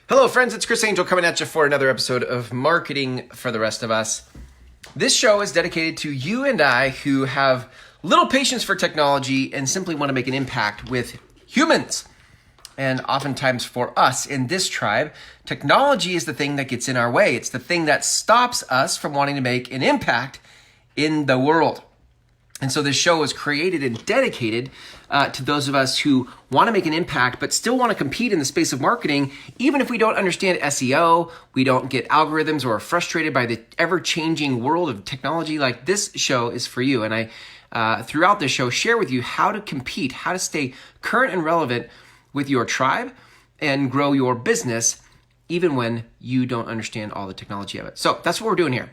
Hello, friends. It's Chris Angel coming at you for another episode of Marketing for the Rest of Us. This show is dedicated to you and I who have little patience for technology and simply want to make an impact with humans. And oftentimes for us in this tribe, technology is the thing that gets in our way. It's the thing that stops us from wanting to make an impact in the world. And so this show is created and dedicated to those of us who want to make an impact, but still want to compete in the space of marketing, even if we don't understand SEO, we don't get algorithms, or are frustrated by the ever-changing world of technology. Like, this show is for you. And I, throughout this show, share with you how to compete, how to stay current and relevant with your tribe and grow your business, even when you don't understand all the technology of it. So that's what we're doing here.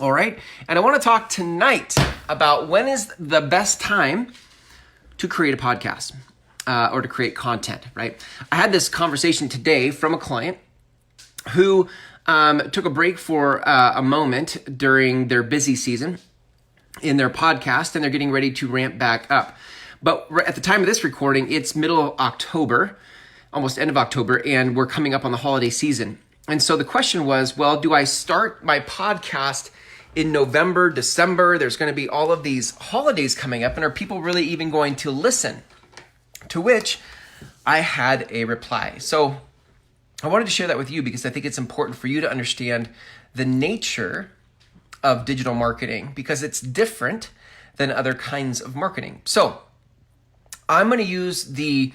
All right. And I want to talk tonight about when is the best time to create a podcast or to create content, right? I had this conversation today from a client who took a break for a moment during their busy season in their podcast, and they're getting ready to ramp back up. But at the time of this recording, it's middle of October, almost end of October, and we're coming up on the holiday season. And so the question was, well, do I start my podcast in November, December? There's going to be all of these holidays coming up, and are people really even going to listen? To which I had a reply. So I wanted to share that with you because I think it's important for you to understand the nature of digital marketing, because it's different than other kinds of marketing. So I'm going to use the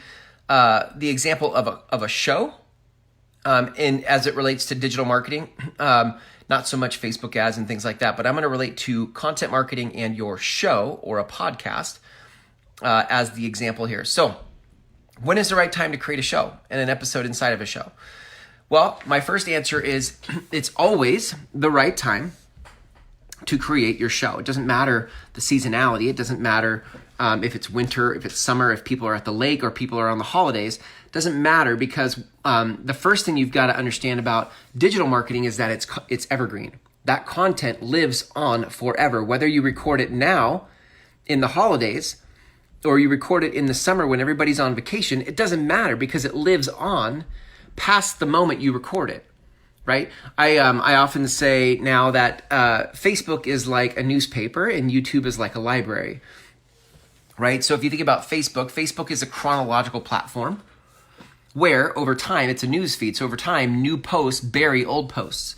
example of a show, and as it relates to digital marketing. Not so much Facebook ads and things like that, but I'm going to relate to content marketing and your show or a podcast as the example here. So when is the right time to create a show and an episode inside of a show? Well, my first answer is it's always the right time to create your show. It doesn't matter the seasonality. It doesn't matter if it's winter, if it's summer, if people are at the lake or people are on the holidays. It doesn't matter, because the first thing you've got to understand about digital marketing is that it's evergreen. That content lives on forever. Whether you record it now in the holidays or you record it in the summer when everybody's on vacation, it doesn't matter, because it lives on past the moment you record it. Right? I often say now that Facebook is like a newspaper and YouTube is like a library. Right? So if you think about Facebook is a chronological platform where over time it's a news feed. So over time, new posts bury old posts.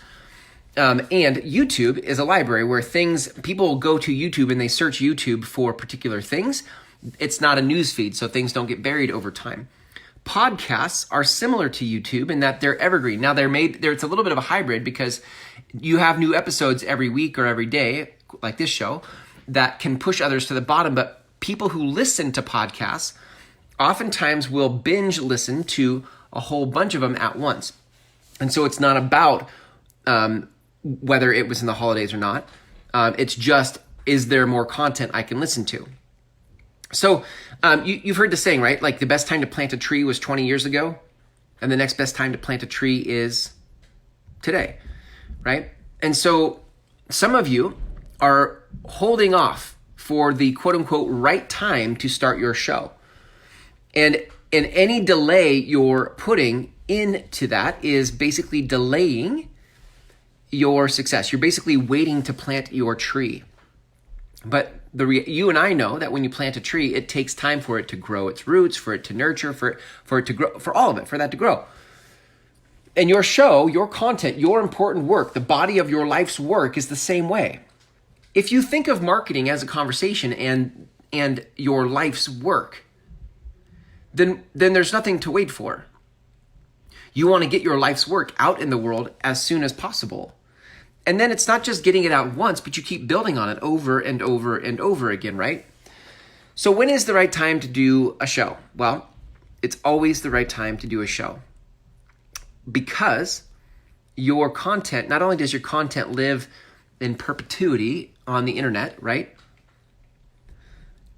And YouTube is a library where people go to YouTube and they search YouTube for particular things. It's not a news feed, so things don't get buried over time. Podcasts are similar to YouTube in that they're evergreen. Now it's a little bit of a hybrid, because you have new episodes every week or every day, like this show, that can push others to the bottom. But people who listen to podcasts oftentimes will binge listen to a whole bunch of them at once. And so it's not about whether it was in the holidays or not. It's just, is there more content I can listen to? So you've heard the saying, right? Like, the best time to plant a tree was 20 years ago, and the next best time to plant a tree is today, right? And so some of you are holding off for the quote-unquote right time to start your show. And any delay you're putting into that is basically delaying your success. You're basically waiting to plant your tree. But you and I know that when you plant a tree, it takes time for it to grow its roots, for it to nurture, for it to grow, for all of it, for that to grow. And your show, your content, your important work, the body of your life's work is the same way. If you think of marketing as a conversation and your life's work, then there's nothing to wait for. You want to get your life's work out in the world as soon as possible. And then it's not just getting it out once, but you keep building on it over and over and over again, right? So when is the right time to do a show? Well, it's always the right time to do a show, because your content, not only does your content live in perpetuity on the internet, right?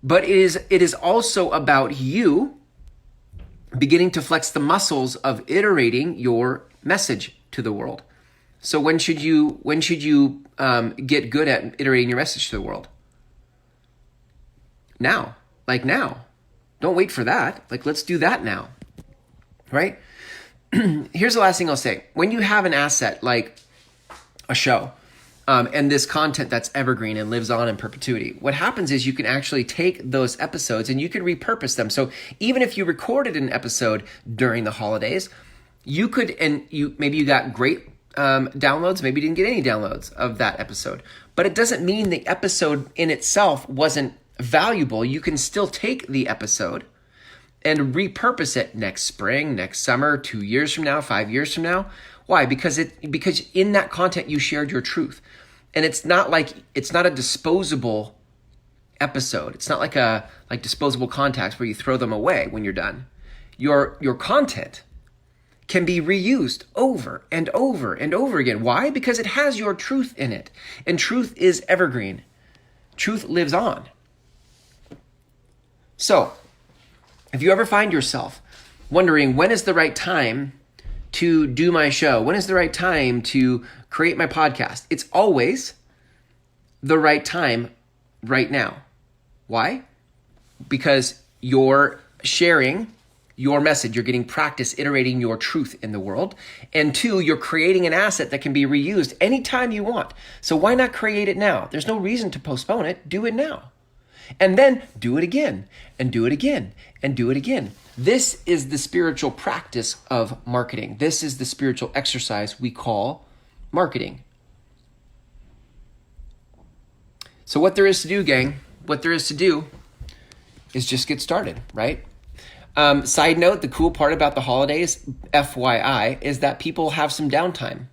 But it is also about you beginning to flex the muscles of iterating your message to the world. So when should you get good at iterating your message to the world? Now. Like now. Don't wait for that. Like, let's do that now. Right? here's the last thing I'll say. When you have an asset like a show, and this content that's evergreen and lives on in perpetuity, what happens is you can actually take those episodes and you can repurpose them. So even if you recorded an episode during the holidays, you could, and maybe you got great downloads, maybe you didn't get any downloads of that episode, but it doesn't mean the episode in itself wasn't valuable. You can still take the episode and repurpose it next spring, next summer, 2 years from now, 5 years from now. Why? Because in that content you shared your truth. And it's not a disposable episode. It's not like disposable contacts where you throw them away when you're done. Your content can be reused over and over and over again. Why? Because it has your truth in it. And truth is evergreen. Truth lives on. So, if you ever find yourself wondering when is the right time to do my show, when is the right time to create my podcast, it's always the right time right now. Why? Because you're sharing your message, you're getting practice iterating your truth in the world, and 2, you're creating an asset that can be reused anytime you want. So why not create it now? There's no reason to postpone it. Do it now. And then do it again, and do it again, and do it again. This is the spiritual practice of marketing. This is the spiritual exercise we call marketing. So what there is to do, gang, what there is to do is just get started, right? Side note, the cool part about the holidays, FYI, is that people have some downtime.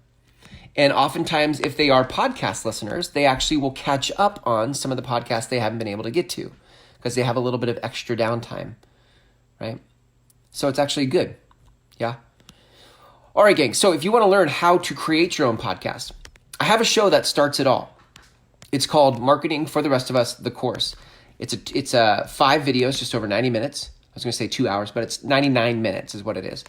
And oftentimes, if they are podcast listeners, they actually will catch up on some of the podcasts they haven't been able to get to because they have a little bit of extra downtime, right? So it's actually good, yeah? All right, gang, so if you want to learn how to create your own podcast, I have a show that starts it all. It's called Marketing for the Rest of Us, the course. It's 5 videos, just over 90 minutes. I was going to say 2 hours, but it's 99 minutes is what it is.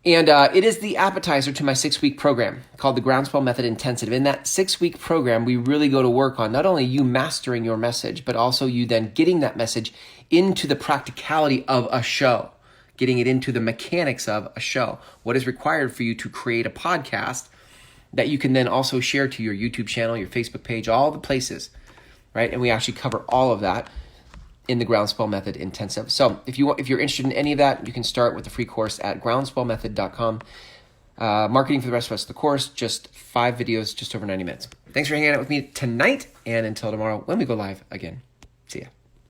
And it is the appetizer to my 6-week program called the Groundswell Method Intensive. In that 6-week program, we really go to work on not only you mastering your message, but also you then getting that message into the practicality of a show, getting it into the mechanics of a show. What is required for you to create a podcast that you can then also share to your YouTube channel, your Facebook page, all the places, right? And we actually cover all of that in the Groundswell Method Intensive. So if you're interested in any of that, you can start with the free course at groundswellmethod.com. Marketing for the Rest of Us, the course, just 5 videos, just over 90 minutes. Thanks for hanging out with me tonight, and until tomorrow when we go live again.